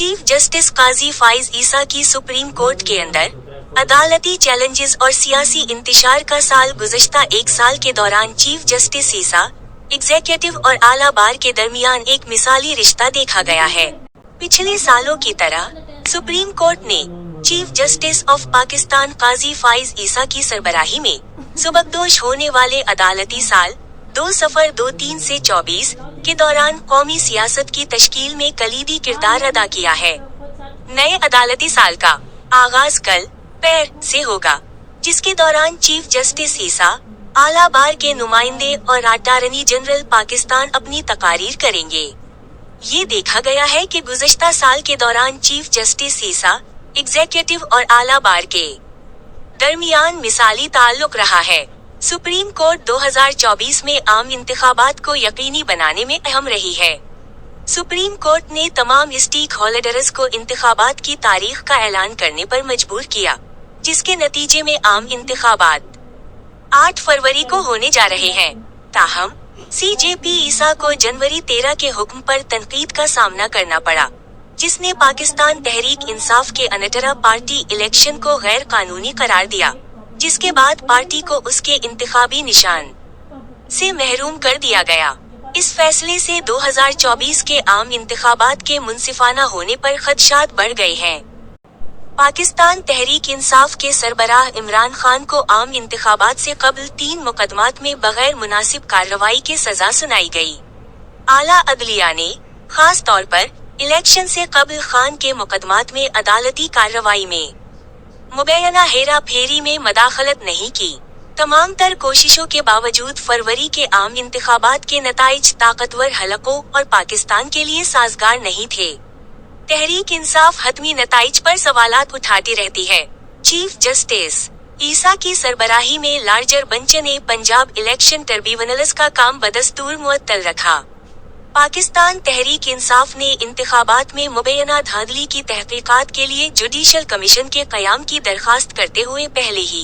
Chief justice काजी फाइज ईसा की supreme court के अंदर अदालती चैलेंजेस और सियासी इंतशार का साल। गुज़श्ता एक साल के दौरान चीफ जस्टिस ईसा, एग्जीक्यूटिव और आला बार के दरमियान एक मिसाली रिश्ता देखा गया है। पिछले सालों की तरह सुप्रीम कोर्ट ने चीफ जस्टिस ऑफ पाकिस्तान काजी फाइज ईसा की सरबराही में सुबकदोश होने वाले अदालती साल 2023 से 24 के दौरान कौमी सियासत की तश्कील में कलीदी किरदार अदा किया है। नए अदालती साल का आगाज कल से होगा, जिसके दौरान चीफ जस्टिस ईसा, आला बार के नुमाइंदे और अटॉर्नी जनरल पाकिस्तान अपनी तकारीर करेंगे। ये देखा गया है कि गुज़श्ता साल के दौरान चीफ जस्टिस ईसा, एग्जीक्यूटिव और आला बार के दरमियान मिसाली ताल्लुक रहा है। सुप्रीम कोर्ट 2024 में आम इंतखाबात को यकीनी बनाने में अहम रही है। सुप्रीम कोर्ट ने तमाम स्टेक होल्डर्स को इंतखाबात की तारीख का ऐलान करने पर मजबूर किया, जिसके नतीजे में आम इंतखाबात 8 फरवरी को होने जा रहे हैं। ताहम सीजेपी ईसा को जनवरी 13 के हुक्म पर तनकीद का सामना करना पड़ा, जिसने पाकिस्तान तहरीक इंसाफ के अनटरा पार्टी इलेक्शन को गैर कानूनी करार दिया, जिसके बाद पार्टी को उसके इंतखाबी निशान से महरूम कर दिया गया। इस फैसले से 2024 के आम इंतखाबात के मुनसिफाना होने पर खदशात बढ़ गए हैं। पाकिस्तान तहरीक इंसाफ के सरबराह इमरान खान को आम इंतखाबात से कबल 3 मुकदमात में बगैर मुनासिब कार्रवाई के सजा सुनाई गई। आला अदलिया ने खास तौर पर इलेक्शन से कबल खान के मुकदमात में अदालती कार्रवाई में मुबैना हेरा फेरी में मदाखलत नहीं की। तमाम तर कोशिशों के बावजूद फरवरी के आम इंतखाबात के नताइज ताकतवर हलकों और पाकिस्तान के लिए साजगार नहीं थे। तहरीक इंसाफ हतमी नताइज पर सवालात उठाती रहती है। चीफ जस्टिस ईसा की सरबराही में लार्जर बेंच ने पंजाब इलेक्शन ट्रिब्यूनल्स का काम बदस्तूर मुअत्तल रखा। पाकिस्तान तहरीक इंसाफ ने इंतखाबात में मुबैना धांधली की तहकीकात के लिए जुडिशल कमीशन के क़याम की दरखास्त करते हुए पहले ही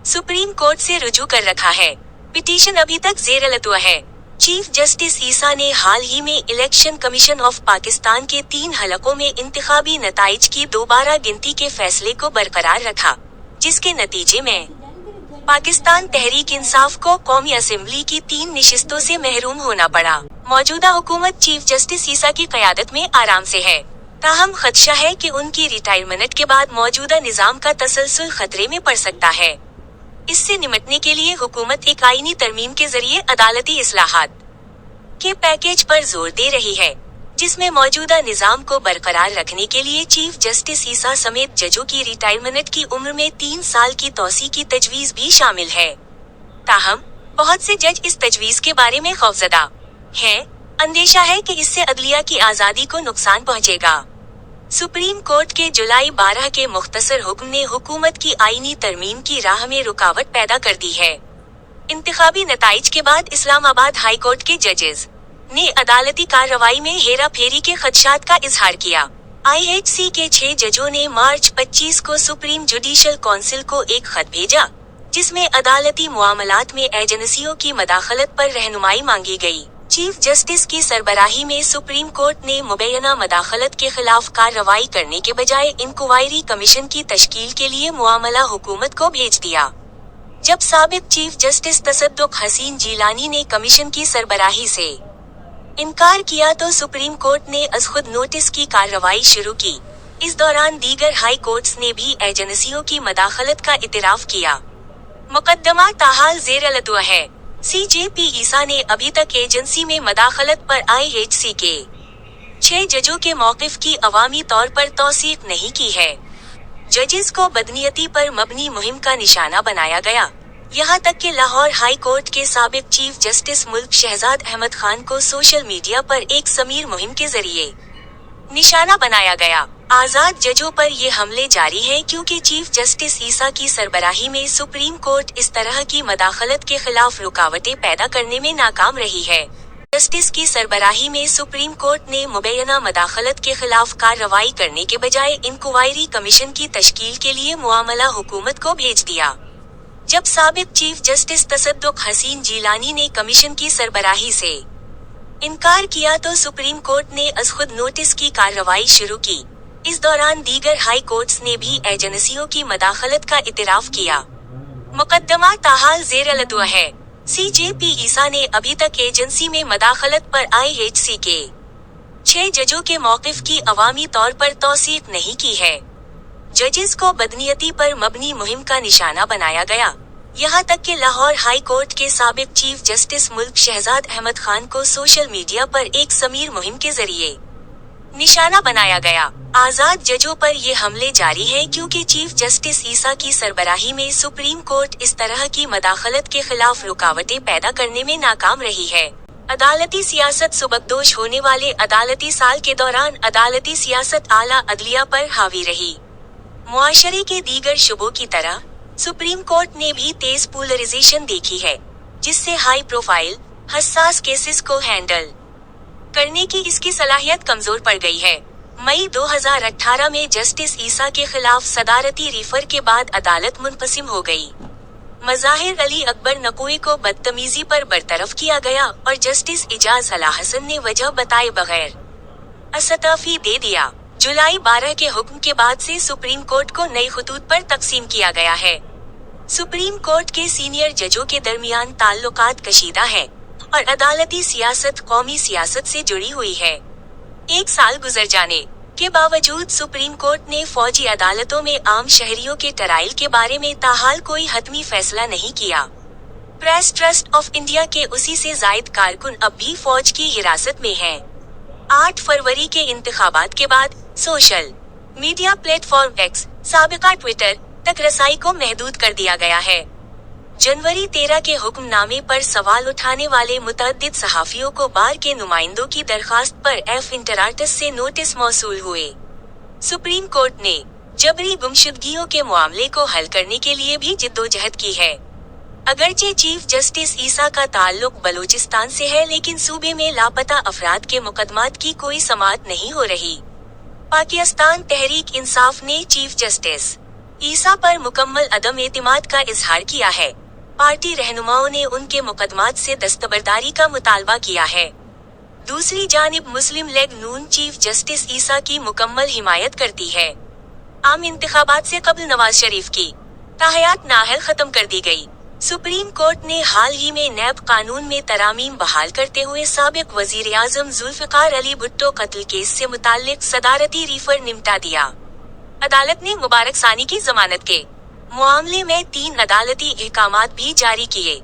सुप्रीम कोर्ट से रुजू कर रखा है। पिटीशन अभी तक ज़ेर-ए-लतवा है। चीफ जस्टिस ईसा ने हाल ही में इलेक्शन कमीशन ऑफ पाकिस्तान के 3 हलकों में इंतखाबी नताइज की दोबारा गिनती के फैसले को बरकरार रखा, जिसके नतीजे में पाकिस्तान तहरीक इंसाफ को कौमी असेंबली की 3 निशिस्तों से महरूम होना पड़ा। मौजूदा हुकूमत चीफ जस्टिस ईसा की क़यादत में आराम से है, ताहम खदशा है कि उनकी रिटायरमेंट के बाद मौजूदा निज़ाम का तसलसल खतरे में पड़ सकता है। इससे निपटने के लिए हुकूमत एक आईनी तरमीम के जरिए अदालती इस्लाहात के पैकेज पर जोर दे रही है, जिसमें मौजूदा निज़ाम को बरकरार रखने के लिए चीफ जस्टिस ईसा समेत जजों की रिटायरमेंट की उम्र में 3 साल की तौसी की तजवीज़ भी शामिल है। ताहम बहुत से जज इस तजवीज़ के बारे में खौफजदा हैं। अंदेशा है कि इससे अदलिया की आज़ादी को नुकसान पहुँचेगा। सुप्रीम कोर्ट के जुलाई 12 के मुख्तसर हुक्म ने हुकूमत की आईनी तरमीम की राह में रुकावट पैदा कर दी है। इंतखाबी नताइज के बाद इस्लामाबाद हाई कोर्ट के जजेस ने अदालती कार्रवाई में हेरा फेरी के खदशात का इजहार किया। IHC के 6 जजों ने मार्च 25 को सुप्रीम जुडिशल काउंसिल को एक खत भेजा, जिसमें अदालती मुआमलात में एजेंसियों की मदाखलत पर रहनुमाई मांगी गई। चीफ जस्टिस की सरबराही में सुप्रीम कोर्ट ने मुबैना मदाखलत के खिलाफ कार्रवाई करने के बजाय इंक्वायरी कमीशन की तश्कील के लिए मुआमला हुकूमत को भेज दिया। जब साबिक चीफ जस्टिस तसद्दुक हसीन जीलानी ने कमीशन की सरबराही से इनकार किया तो सुप्रीम कोर्ट ने अज़खुद नोटिस की कार्रवाई शुरू की। इस दौरान दीगर हाई कोर्ट्स ने भी एजेंसियों की मदाखलत का इतराफ किया। मुकदमा ताहाल ज़ेर-ए-लतवा है। सीजेपी ईसा ने अभी तक एजेंसी में मदाखलत पर IHC के 6 जजों के मौक़िफ़ की अवामी तौर पर तौसीक़ नहीं की है। जजेस को बदनीयती पर मबनी मुहिम का निशाना बनाया गया, यहाँ तक कि लाहौर हाई कोर्ट के साबिक चीफ जस्टिस मुल्क शहजाद अहमद खान को सोशल मीडिया पर एक समीर मुहिम के जरिए निशाना बनाया गया। आज़ाद जजों पर ये हमले जारी हैं क्योंकि चीफ जस्टिस ईसा की सरबराही में सुप्रीम कोर्ट इस तरह की मदाखलत के खिलाफ रुकावटें पैदा करने में नाकाम रही है। जस्टिस की सरबराही में सुप्रीम कोर्ट ने मुबैना मदाखलत के खिलाफ कार्रवाई करने के बजाय इंक्वायरी कमीशन की तश्कील के लिए मुआमला हुकूमत को भेज दिया। जब साबिक चीफ जस्टिस तसद्दुक हसीन जीलानी ने कमीशन की सरबराही से इनकार किया तो सुप्रीम कोर्ट ने अज खुद नोटिस की कार्रवाई शुरू की। इस दौरान दीगर हाई कोर्ट्स ने भी एजेंसियों की मदाखलत का इतराफ किया। मुकदमा ताहाल ज़ेर अलतवा है। CJP ईसा ने अभी तक एजेंसी में मदाखलत पर IHC के 6 जजों के मौक़िफ़ की अवामी तौर पर तौसीक़ नहीं की है। जजेस को बदनीयती पर मबनी मुहिम का निशाना बनाया गया। यहाँ तक कि लाहौर हाई कोर्ट के साबिक चीफ जस्टिस मुल्क शहजाद अहमद खान को सोशल मीडिया पर एक समीर मुहिम के जरिए निशाना बनाया गया। आज़ाद जजों पर ये हमले जारी हैं क्योंकि चीफ जस्टिस ईसा की सरबराही में सुप्रीम कोर्ट इस तरह की मदाखलत के खिलाफ रुकावटें पैदा करने में नाकाम रही है। अदालती सियासत सुबकदोश होने वाले अदालती साल के दौरान अदालती सियासत आला अदलिया पर हावी रही। मुआशरे के दीगर शुबों की तरह सुप्रीम कोर्ट ने भी तेज पोलराइजेशन देखी है, जिससे हाई प्रोफाइल, हसास केसेस को हैंडल करने की इसकी सलाहियत कमजोर पड़ गई है। मई 2018 में जस्टिस ईसा के खिलाफ सदारती रिफर के बाद अदालत मुनक़सिम हो गई। मज़ाहिर अली अकबर नक़वी को बदतमीजी पर बरतरफ किया गया और जस्टिस इजाज़ अला हसन ने वजह बताए बगैर इस्तीफ़ा दे दिया। जुलाई 12 के हुक्म के बाद से सुप्रीम कोर्ट को नई खतूत पर तकसीम किया गया है। सुप्रीम कोर्ट के सीनियर जजों के दरमियान ताल्लुकात कशीदा है और अदालती सियासत कौमी सियासत से जुड़ी हुई है। एक साल गुजर जाने के बावजूद सुप्रीम कोर्ट ने फौजी अदालतों में आम शहरियों के ट्रायल के बारे में ताहाल कोई हतमी फैसला नहीं किया। प्रेस ट्रस्ट ऑफ इंडिया के उसी से जायद कारकुन अब भी फौज की हिरासत में हैं। 8 फरवरी के इंतखाबात के बाद सोशल मीडिया प्लेटफॉर्म एक्स, साबिका ट्विटर तक रसाई को महदूद कर दिया गया है। जनवरी 13 के हुक्मनामे पर सवाल उठाने वाले मुतअद्दिद सहाफियों को बार के नुमाइंदों की दरखास्त पर एफ इंटराटस से नोटिस मौसूल हुए। सुप्रीम कोर्ट ने जबरी गुमशुदगियों के मामले को हल करने के लिए भी जिद्दोजहद की है। अगरचे चीफ जस्टिस ईसा का ताल्लुक बलूचिस्तान से है, लेकिन सूबे में लापता अफराद के मुकदमात की कोई समाअत नहीं हो रही। पाकिस्तान तहरीक इंसाफ ने चीफ जस्टिस ईसा पर मुकम्मल अदम एतिमाद का इजहार किया है। पार्टी रहनुमाओं ने उनके मुकदमात से दस्तबरदारी का मुतालबा किया है। दूसरी जानिब मुस्लिम लीग नून चीफ जस्टिस ईसा की मुकम्मल हिमायत करती है। आम इंतखाबात से कबल नवाज शरीफ की ताहयात नाहल खत्म कर दी गई। सुप्रीम कोर्ट ने हाल ही में नैब कानून में तरामीम बहाल करते हुए साबिक वजीर आजम जुल्फ़िकार अली भुट्टो कत्ल केस से मुताल्लिक सदारती रिफर निपटा दिया। अदालत ने मुबारक सानी की जमानत के मामले में 3 अदालती अहकामात भी जारी किए।